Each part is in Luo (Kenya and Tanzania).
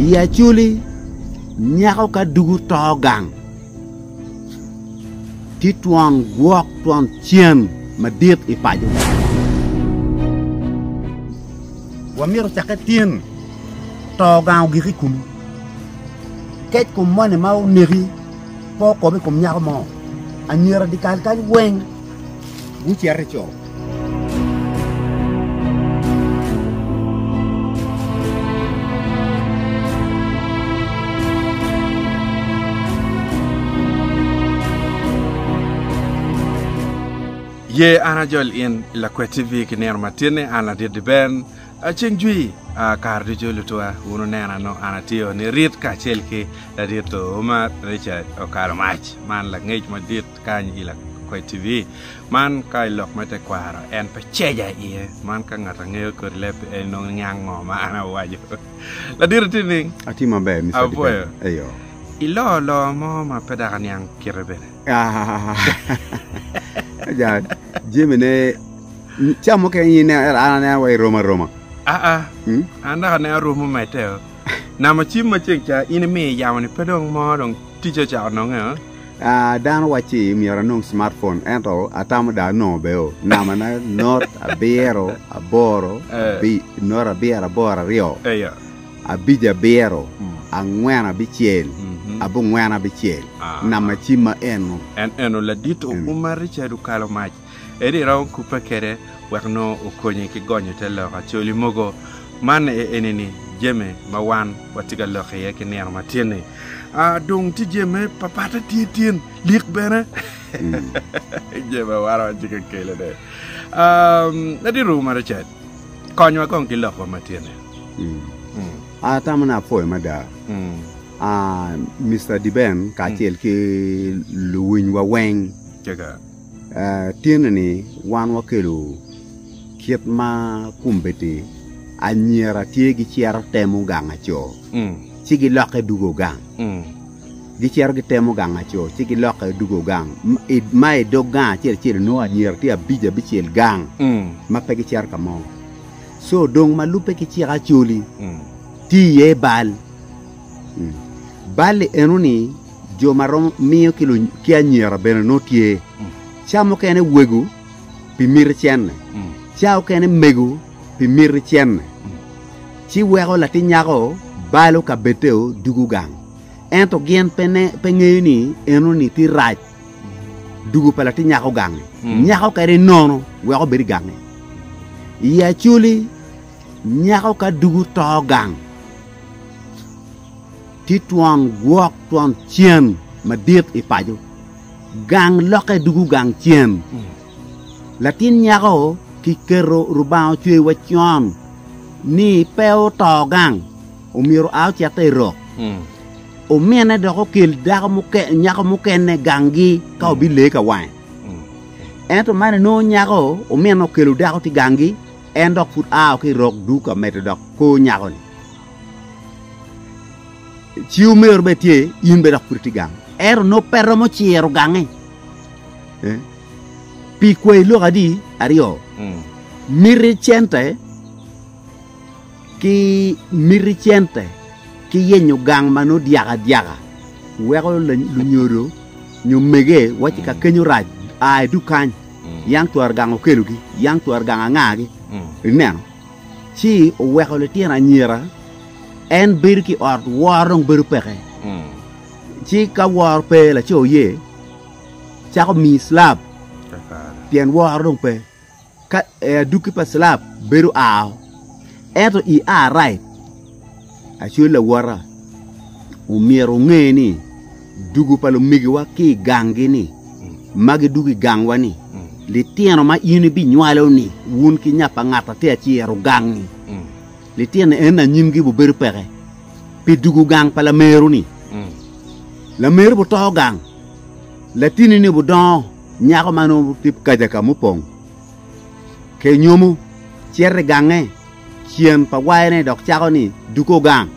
Ya chuli nyako ka dugu to gang. Ti tuan guok tuan chien madit ipaju. Wamiro chakatien to gang giri kum. Ket kum mane mau neri po ko be kum nyako mo. Anyira dikal kan weng. Guci arrecho. Ye anajol in la TV kiner matine ana de ben a chengjui a kardi jolu to wono nena no anatio ni rit ka chelki la dito ma Richard o karmach man la ngej ma dit kan ila TV man kai lok mate kwaro en pa cheja ie man ka ngata ngeo ko lep e no nyang ngo ma ana wajo la dirti ni ati mabe mi sa ayo ilo lo mo ma peda kan yang kirebele ja jemene chamo ke yine ana way Roma anda kana Roma meteo na ma chim ma chencha ine me yamani pedong mo dong ticho cha no nga dan wachi mi ora nong smartphone ento atam da no beo na mana not abero aboro bi nora biera bora rio abija bero angwena bichiel abu ngwana bichiel na machima eno la dito uma Richard kalo mach edi raw kupa kere werno okonye ki gonyo telo ka choli mogo man eneni jeme mawan watiga lokhe yake ner matine dong ti jeme papata titien lik bena jeme waro jike kele de edi ruma Richard konyo kong ti lokho matine tamana foi mada Mr. Diben kachel ki luwin wa weng jaga tiene ni wan wa kelu kiet ma kumbeti anyera tiegi chiar temu ganga cho chigi loke dugo gang gi chiar gi temu ganga cho chigi loke dugo gang mai doga chier no anyera ti abija bichiel gang ma pegi chiar kamo so dong ma lupe ki chiara chuli ti ye bal Bali enuni jo marom mio kilo kia nyera bene notie chamo kene wegu pi mir chen chao kene megu pi mir chen chi wego la tinyago balo ka beteo dugu gang ento gen pengeni enuni ti raj dugu pala tinyago gang nyako kare nono wego beri gang ya chuli nyako ka dugu to gang ti tuan guok tuan chien madit ipaju gang loke dugu gang chien latin nyago ki kero rubao chue wachon ni peo to gang umiro au chate ro umene doko kil dago muke nyako muke ne gangi ka obile ka wan ento mane no nyago umeno kelu dago ti gangi endok fut au ki rok duka metodok ko nyago ni Ciu mer betie yimbe dak purtigang no perro mo ciero gange pi quei lo gadi ario miricente ki yenyo gang mano diaga wego lu nyoro nyu mege wati ka kenyu raj ai dukan yang tuar gang okelugi yang tuar gang ngagi neno ci wego le tiena nyira en birki ort warong berpeke ci ka war pe la cho ye cha ko mi slab tien warong pe ka duki pa slab beru a eto I a right a chu la wara o miero ngeni dugu pa lo migi wa ki gangi ni magi dugi gangwa ni li tieno ma yini bi nywalo ni wun ki nyapa ngata te chiero gangi li tiene en nyimgi bu ber pere pi dugu gang pala meru ni la meru bu to gang la tini ni bu don nyako manu tip kajaka mu pong ke nyomu chiere gange chien pa waine dok chako ni duko gang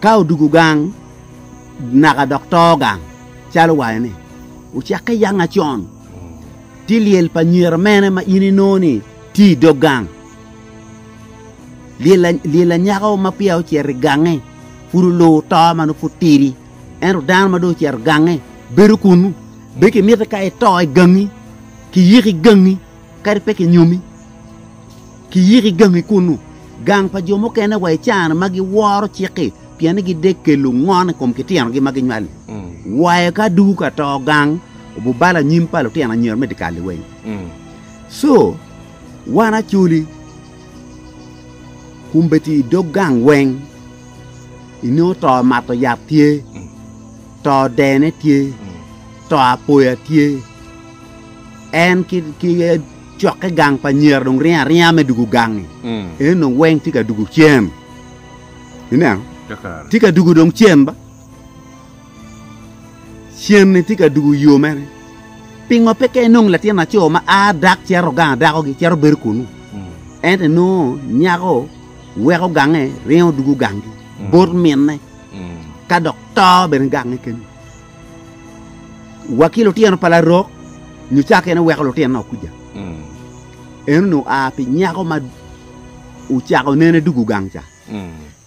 kau dugu gang naga dok to gang chalo waine u chaka yanga chon tiliel pa nyer mene ma ini noni ti dogang Lila nyako ma piao cher gange. Furu lo to manu futiri. En dan ma do cher gange. Beru kunu. Beke mieta kai to gangi. Ki yiri gangi. Kari peke nyumi. Ki yiri gangi kunu. Gang pa jomo kena wai chan magi waro chiki. Piane gi deke lu ngone kom kitiano gi magi nyali. Wai ka du ka to gang. Obu bala nyimpa lo tiana nyer medikali wai. So, wana chuli. Kumbeti do gang weng. Ino to mato yap tie. To dene tie. To apoya tie. En ki choke gang pa nyer dong ria me dugu gang. Eno weng tika dugu chiem. Ina? Tika dugu dong chiem ba. Chiem ni tika dugu yo mene. Pingo peke nung la tiana cho ma a dak chero gang dako gi chero berkunu. Ente no nyako weko gange rio dugu gangi. Bor menne. Ka doktor ben gange ken. Wakilo tiano pala rok. Nyuchake na weko lo tiano kuja. Eno a pi nyako ma uchako nene dugu gangcha.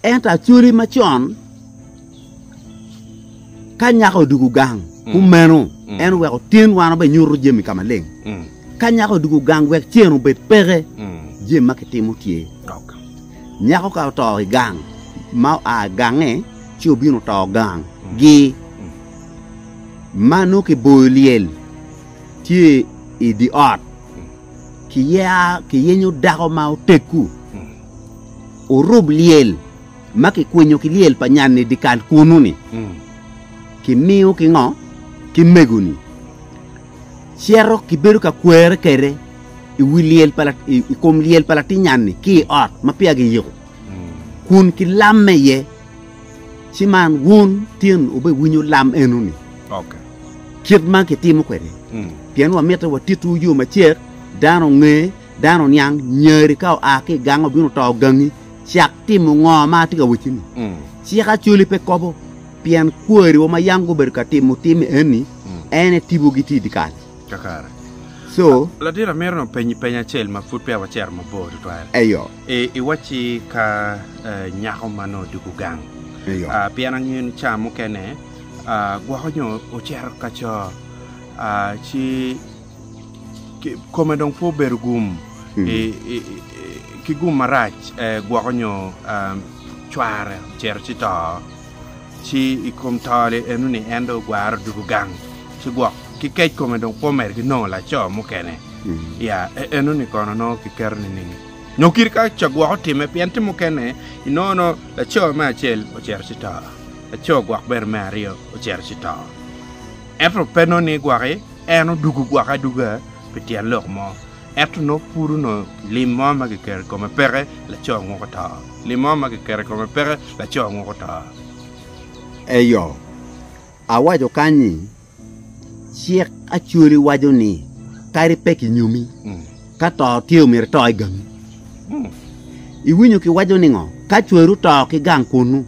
Enta churi machon. Ka nyako dugu gang. Kumeno. En weko tien wana ba nyuru jemi kama leng. Ka nyako dugu gang wek tienu bet pere. Jem maketimu tie. Nyako ka to gang. Mau a gange. Chio bino to gang. Gi. Manu ki boyliel. Tie i di art. Ki yenyo dako mau teku. Urub liel. Maki kwenyo ki liel pa nyani di kal kununi. Ki miu ki ngo. Ki meguni. Siero ki beru ka kwere kere. I wiliel pala. I kom liel pala ti nyani. Ki art. Mapia gi yiko. Kun ki lamme ye. Siman wun tien ube winyo lam enuni. Kit man ki timu kwere. Pian wa meta wa titu yu ma cher. Dano nge. Dano nyang. Nyeri kao ake gango bino tau gangi. Siak timu ngo ma tika wichini. Siaka chuli pe kobo. Pian kweri wa mayango berka timu eni. Ene tibu giti dikali. Kakara. So. La dira meron penya chel ma fut pe wa cher ma bodo tware. Eyo. E wachi ka nyako mano dugu gang. Eyo. Pian angin chamu kene. Guakonyo o cher kacho. Chi kome dong fo bergum. Ki gum marach. Guakonyo chware cher chito. Chi ikom tale enuni endo guar dugu gang. Chi guak ki kech kome dong po mer ki no la cho mo kene. Ya enuni kono no ki kerni ningi. Nyokir ka cha guak time piante mo kene inono la cho ma chel o cher chita. La cho guak ber mario o cher chita. Efro peno ni guare eno dugu guaka duga petian lok mo. Eto no puru no limo ma ki ker kome pere la cho ngokota. Limo ma ki ker kome pere la cho ngokota. Eyo. Awajo kanyi. Siek achuri wajo ni. Kari peki nyumi. Kato tiyo mir toy gang. Iwinyo ki wajo ni ngo. Kachweru to ki gang kunu.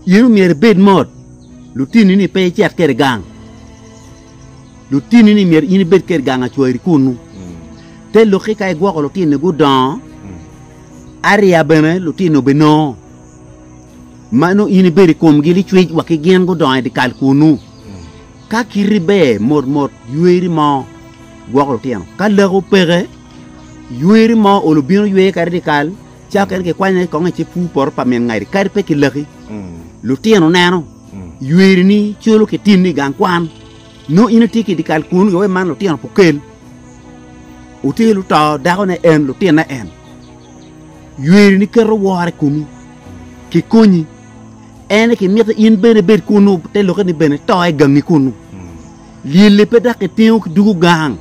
Yenu mir bed mod. Lutini ni pe chet kere gang. Lutini ni mir ini bed kere gang achweri kunu. Te loki kai gwako lutini gudan. Aria bene lutino beno. Mano ini beri kom gili chwej wakigen gudan di kal kunu. Ka kiribe mor yueri mo gwako tiano ka lego pere yueri mo olubino yue kardikal cha kerke kwanya ko ngi pu por pa men ngari kar pe ki legi lu tiano nano yueri ni cholo ke tinni gang kwan no ina tiki dikal kun yo man lu tiano pokel utelu ta dagone en lu tiana en yueri ni kero ware kumi ki koni ene ki mieta in bene ber kunu te lo ni bene toy gang ni kunu lile peda ke teo dugu gang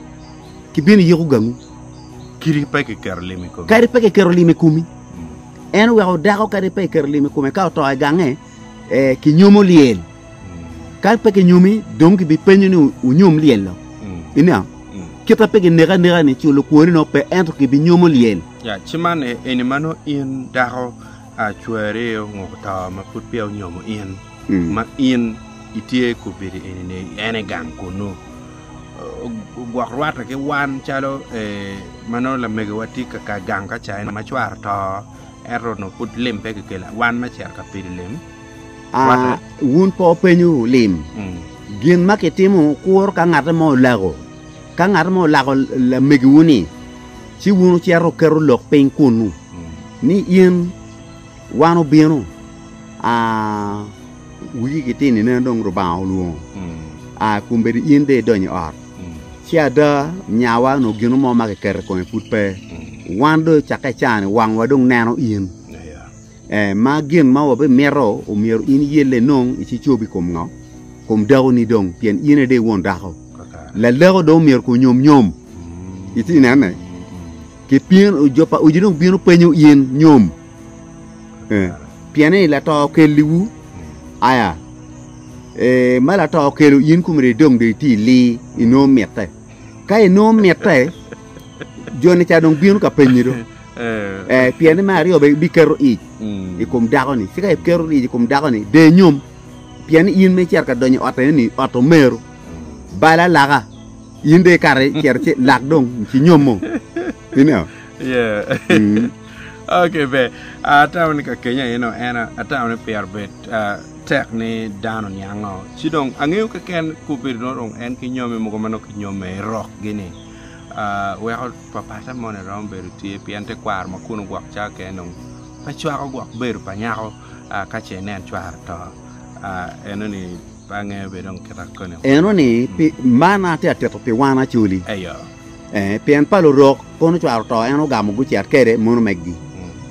ki bene yogu gangu kiri pe ke kerlimi ko kari pe ke kerlimi kumi en wa dago kari pe kerlimi kumi ka toy gange ki nyomo liel kari pe ke nyomi donc bi penyu ni unyom liel lo ina kita pe ke nega ni chulo ko ni no pe entre ki bi nyomo liel ya chimane eni mano in dago a chwere ngokta ma put pe nyomo in ma in itie ko biri ene gang kuno gwakrwata ke wan chalo mano la megawati ka gang ka chai ma chwar to ero no put lim pe ke la wan ma cher ka pir lim wun po penyu lim gin maketimu kur ka ngata mo lago la meguni si wunu chero kero lok pen kunu ni yin wano bieno wigi kitini ne dong ruba lu kumberi yin de donyi or chia da nyawa no ginu mo ma ke ko put pe wando chakachani wang wadong nano yin ma gin ma wa be mero o mero in yele non ichi chobi kom dawo ni dong pien yin de won dawo la lego do mer ko nyom iti nane ke pien o jopa o jino bino penyo yin nyom piane la to ke liwu aya mala to ke yin kumre dong de ti li ino mette kay no mette joni cha dong bino ka penyido piane mario be bikero e kom dago ni sika kero i kom dago ni de nyom piane yin me cher ka donyo oteni oto meru bala laga yinde kare cerce lak dong ci ñomo you know okay be ataw ni ka Kenya ana ataw ni perbet tek ni dano nyango ci dong angeu ka ken ku bir no dong en ki ñome mo ko mano ki ñome rock gini we ko papa ta mo ne rombe ti piante kwar ma kunu gwak cha ke nong pa chwa ko gwak ber pa nyako ka che nen chwar to enoni pange be dong kata kono enoni mana te ateto pe wana chuli ayo pian palo rock kono chwar to eno gamu gu chat kere mono meggi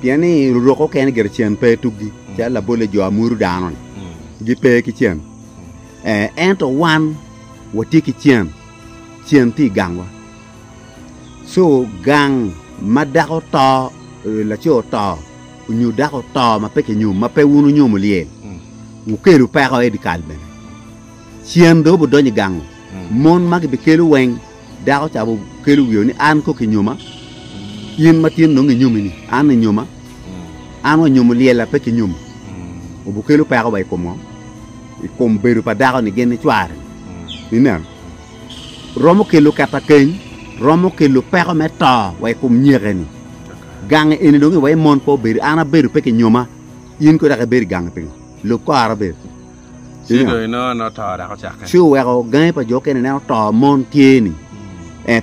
piani roko ken gerchen pe tugi cha la bole jo amuru danon gi pe ki chen ento wan wati ki chen ti gangwa so gang madako to la cho to nyu dako to ma pe ke nyu ma pe wunu nyu mulie ukelu pa ko edi kalben chen do bo donyi gang mon mag be kelu weng dako cha bo kelu yo ni an ko ke nyuma yin matin no ngi nyumi ni an nyuma an wa nyum liye la pe ke nyum o bo kelu pa ko bay ko mo kom beru pa dako ni gen chwar ni nan romo kelu kata ken romo kelu pa ko meto way kom nyere ni gang eni do ngi way mon po beru ana beru pe ke nyuma yin ko da beru gang pe lo ko arabe sigo no ta da ko chaka su we ko gan pa jo ken na to mon tieni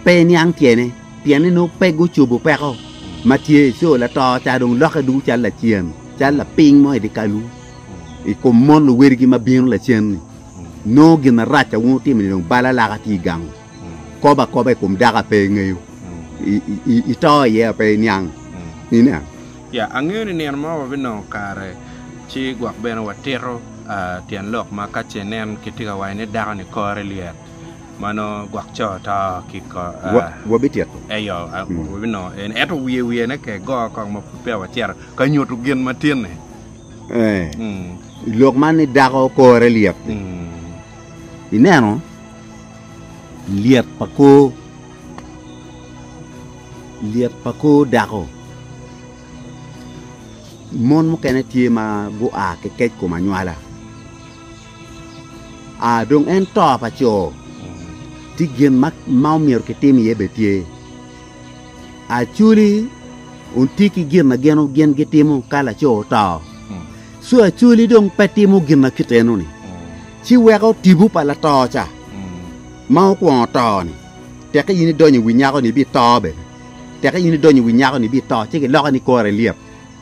pe nyang tiene piane no pe go chubu pe ko matie so la to cha dong lo ka du cha la chien cha la ping mo di kalu e ko mon lo wergi ma bien la chien no gina racha wo ti mi dong bala la ka ti gang ko ba kum daga pe ngeyu i to ye pe nyang ni na ya angeni ne ma wa no kare chi gwak ben wa tero tian lok ma ka chenen kitiga wa ne daga ni kore liet mano gwak cho ta ki ko wa bitiet ayo we no en eto wie ne ke go ko ma pe wa tier ka nyotu gen ma tin ne lok man ni daga kore liet ineno liet pako dago mon mo kene tie ma bu a ke ko manyala dong en to pa cho ti gen mak mau mier ke temi ye betie chuli un tiki gen na gen ke temu kala cho ta so chuli dong petimu gen na kiteno ni chi wego tibu pa la to cha mau ko to ni te ka yini donyi winya ko ni bi to be te ka yini donyi winya ko ni bi to chi ke lo ni ko re liep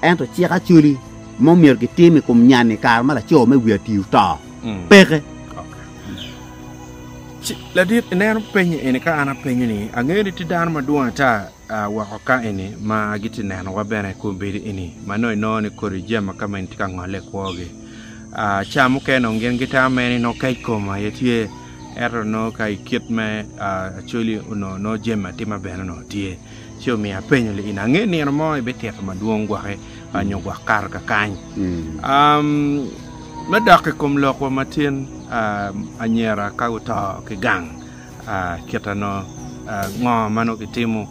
ento chi ka chuli mo mier ke temi kum nyane kar mala cho me wi tiu to peke la dit ner penye ene ka ana penye ni angeni ti dan ma duwa ta wa ko ka ene ma giti nen wa bene ko bedi ene ma no ni ko ri jema ka men ti ka ngale ko ge chamu ke no ngen gita me no kai ko ma yetie ero no kai kit me chuli no jema ti ma bene no tie sio mi a penye le ina ngeni no mo e beti ma duong gwa he anyo gwa kar ka kan ma dak ko mlo ko matin anyera ka uta ke gang kita no ngo mano ke timu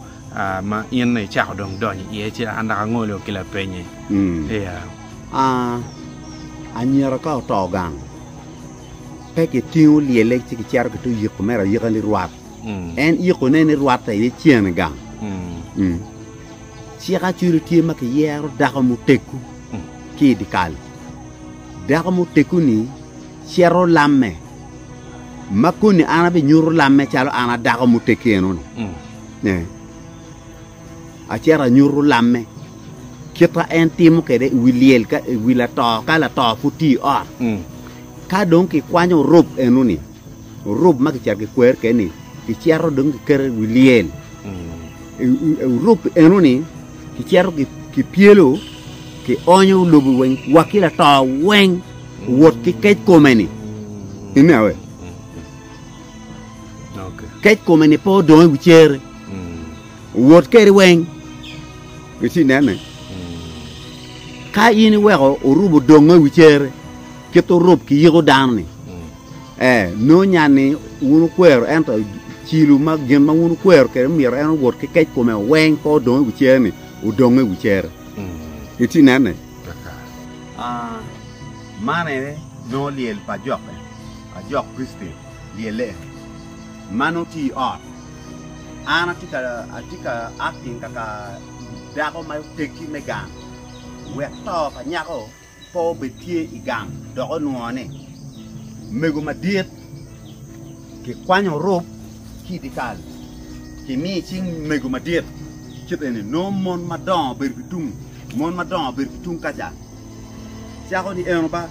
ma yin ne cha dong don ye chi anda ngolo kila penye anyera ka uta gang pe ke tiu liele chi ke char ke tu yiko mera yika ni ruat en yiko ne ni ruat ta ye chien gang Chiaka churu tie ma ke yero dako mu teku ki di kal. Dako mu teku ni chero lamme. Makuni ana be nyuru lamme chalo ana dako mu tekeno ni. A chera nyuru lamme. Kita entimu kede wiliel ka wilato kala to futi or. Ka dong ki kwanyo rob enuni. Rob ma ki cher ki kwer ke ni. Ki chero dong ki ker wiliel. Rob enuni ki chero ki pielo ki onyo lubu wen wakila to wen wot ki kech komeni. Imewe. Kech komeni po dong wicher. Wot keri wen. Gisi nene. Ka ini wego urubu dongo wichere keto rob ki yigo danni no nyani wunu kwero ento chilu mag gen ma wunu kwero ke miro en wot ke kech kome wen po dongo wichere ni udongo wichere iti nane mane no liel pa jok a jok Christian liele mano ti art ana atika acting kaka dako ma teki megang wek to ka nyako po betie igang doko nuone mego madiet ki kwanyo rob ki dikal ki mi ching mego madiet kitene no mon madon berbitung mon madon berbitung kaja chako ni eno ba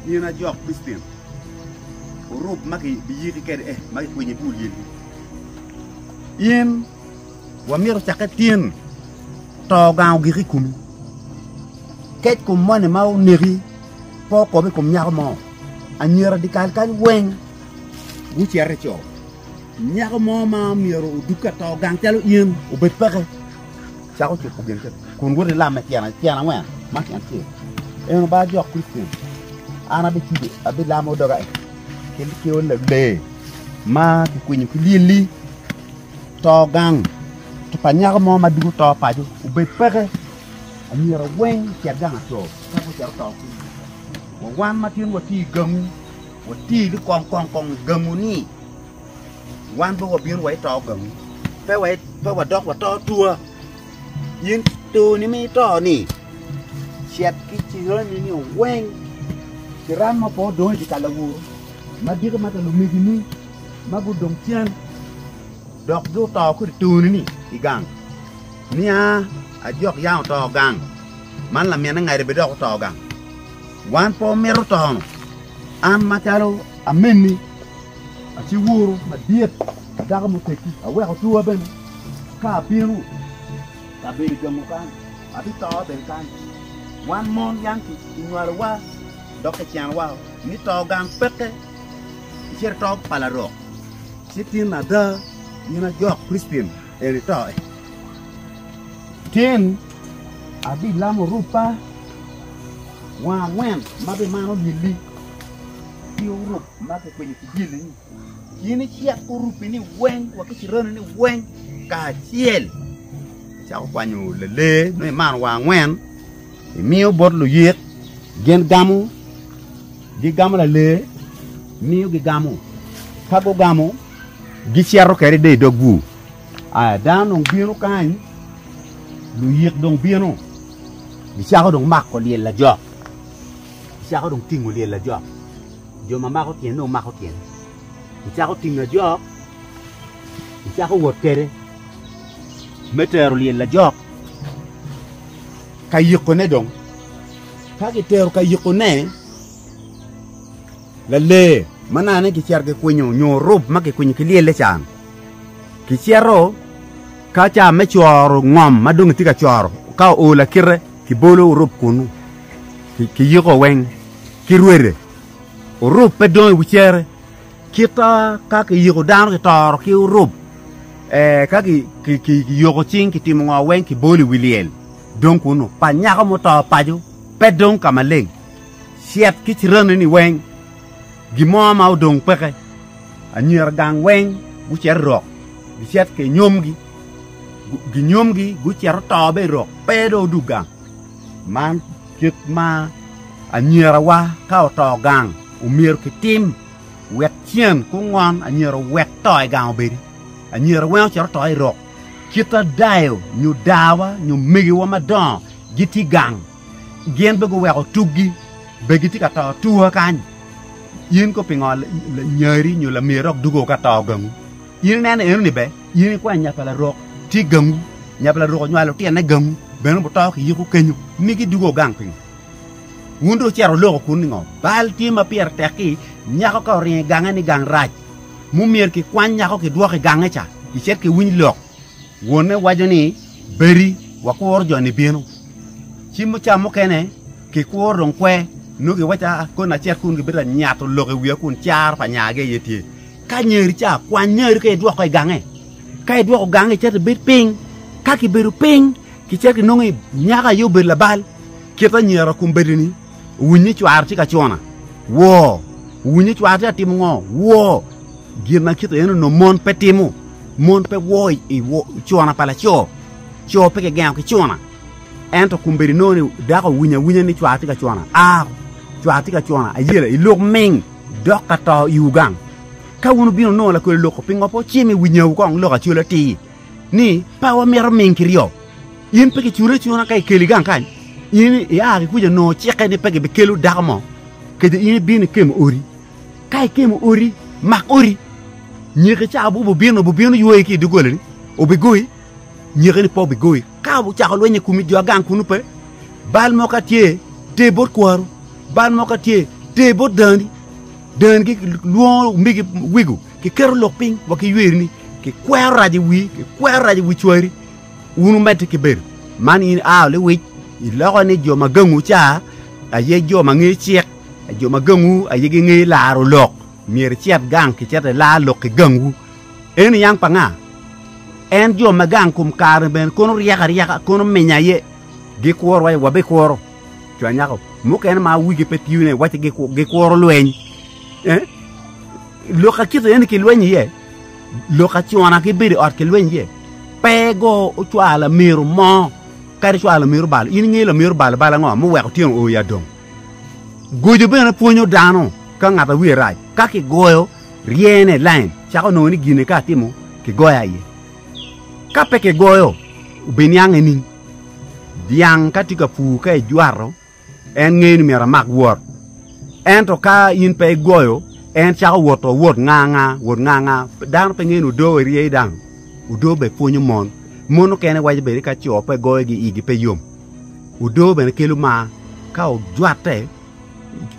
ni na jok Christian rob maki biyiki kede maki kwenye bul yeli yen wamiro chakatien to gaw giri kunu ket kum mone mau neri po ko be kum nyar mo anyera dikal kan wen wu chere cho nyar mo ma miro duka to gang telo yen o bet pare cha ko ko gen ket kun wori la ma tiana wen ma tian ti en ba jok Christian ana be tibe abi la mo doga ken ki on le be ma ki kunyi ki lili to gang to pa nyar mo ma dugu to pa ju o bet pare anyera wen ket gang to ta ko jar to ko wan ma tin wati gamu wati li kong gamu ni wan bo bien wai to gamu pe wa dok wa to tua yin tu ni mi to ni chet ki chi ni wen ki ran ma po do di kala wu ma dir ma lu mi ni ma bu dong tian dok do to ku tu ni i gang ni a jok yaw to gang man la mena ngai be dok to gang wan po meru to an matalo ameni a ci wuru ma diet daga mu teki a we ko tuwa ben ka piru ka be gamu kan abi to ben kan wan mon yang ki nyar wa dok chian wa ni to gang peke cher to palaro sitin na da ni na jok Christian eri to tin abi lamo rupa wa wen ma be mano lili Europe ma ke kwenye kijili yini chia kurupi ni wen wakishirana ni wen ka chiel cha kwanyu lele no man wa wen miyo bot lu yek gen gamu di gamu la le miyo gi gamu kago gamu gi chiaro kere de dogu a dano biro kan lu yek dong biro gi cha dong makko liel la jo cha dong tingu liel la jo jo mama ko tien no ma ko tien cha ko ting na jo cha ko wot kere meteru li la jo kay yiko ne dong ka gi teru kay yiko ne la le manane ki charge ko nyo rob ma ki kunyi ki le chan ki chero ka cha me choro ngom ma dung ti ka choro ka o la kire ki bolo rob kunu ki yiko wen ki ruere rup pedon wichere kita ka ki yiko dan ki tor ki rup ka ki yoko ching ki timu wen ki boli wiliel donc uno pa nyaka mo to paju pedon kamaleng siat ki tirane ni wen gi mama dong peke anyer gang wen wucher rok gi siat ke nyom gi gu cher to be rok pedo dugang man kit ma anyer wa ka to gang umir ki tim wet chien ku ngon anyero wet toy gang beri anyero wen chero toy rok kita dayo nyu dawa nyu megi wa madon giti gang gen be go wego tuggi be giti ka to tuwa kan yin ko pingol nyari nyu la mirok dugo ka to gang yin nene enu ni be yin ko anya pala rok ti gang nya pala rok nyu ti na gang ben bu to ki yiku kenyu migi dugo gang ping wundo chero loko kun ngo bal ti ma pier teki nyako ko ri gangani gang raj mu mier ki kwan nyako ki duoke gange cha ki chet ki win lok wone wajoni beri wa ko joni bieno chimu chamo kene ki ko ron kwe no ki wacha ko na chet kun ki bera nyato loke wiya kun char pa nyage yeti ka nyeri cha kwan nyeri ke duoke gange kai duoko gange chet bit ping ka ki beru ping ki chet ki nongi nyaka yo ber la bal kita nyera kum bedini wunyi chwar ti ka chona wo wunyi chwar ti atim ngo wo gina kita eno no mon petimu mon pe wo i wo chona pala cho pe ke gam ki chona ento kumberi noni dako wunya ni chwar ti ka chona chwar ti ka chona ayela I lok ming doka to yugang ka wunu bino no la ko loko pingo po chimi wunya ko ng loka chula ti ni pa wa mer ming kirio yin pe ke chura chona kai keligang kan yin ya ki kuja no cheke ni pege be kelu dagmo ke de yin bin kem ori kai kem ori mak ori nyeke cha bu bino yoy ki dugole o be goy nyeke ni po be goy ka bu cha lo nye kumi jo gang kunu pe bal mo ka tie te bot kwaro bal mo ka tie te bot dandi gi luo migi wigu ki kero lokping wa ki yerni ki kwaraji wi chwari unu mete ki ber man yin le wi iloko ni jo magangu cha aye jo mangi chiek jo magangu aye gi ngi laro lok mier chiet gang ki chiet la lok ki gangu en yang panga en jo magang kum kar ben kono riaka kono menya ye gi kwor wa be kworo chwanya ko muken ma wigi petiune wati gi kworo lwen loka kito en ki lwen ye loka chwana ki biri ot ki lwen ye pego chwala miru mo kari chwala miru bal in ngi la miru bal bala ngo mu weko tion o ya dong gojo bena ponyo dano ka ngata wi raj ka ki goyo riene line chako no ni gine ka timo ki goya ye ka pe ke goyo benyang enin diang ka tika pu ka juaro en ngi mera mak wor en to ka in pe goyo en chako wot nganga dan pe ngi no do rie dan udo be ponyo mon mono kene waje be ka cho pe goy gi igi pe yom udo be kelu ma ka o jwate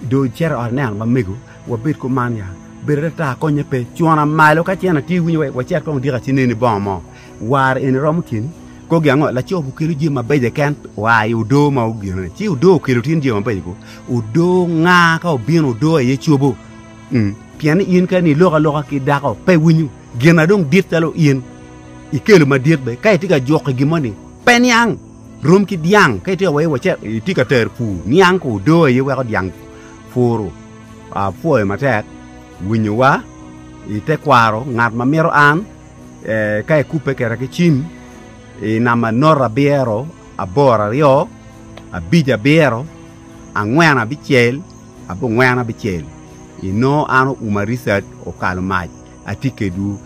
do chera ornan ma megu wa bit ko man ya bereta ko nyepe chuana malo ka chena ti wi wa cher ko dira tineni bomo war en romkin ko gango la cho bu kelu ji ma be de kan wa udo ma u gino ti udo kelu tin ji ma be ko udo nga ka o bin udo ye chubo pian in ka ni loka ki da ko pe winyu gena dong dit talo in ikelu ma diet be kay tika jokk gi moni pen yang rum ki diang kay tika way wache tika ter pu niang ko do ye wa diang furu foi ma tek winyu wa ite kwaro ngat ma mero an kay kupe kera ki chim na ma nora biero abora rio abija biero angwana bichel abu ngwana bichel ino ano umarisat o kalmaj atike du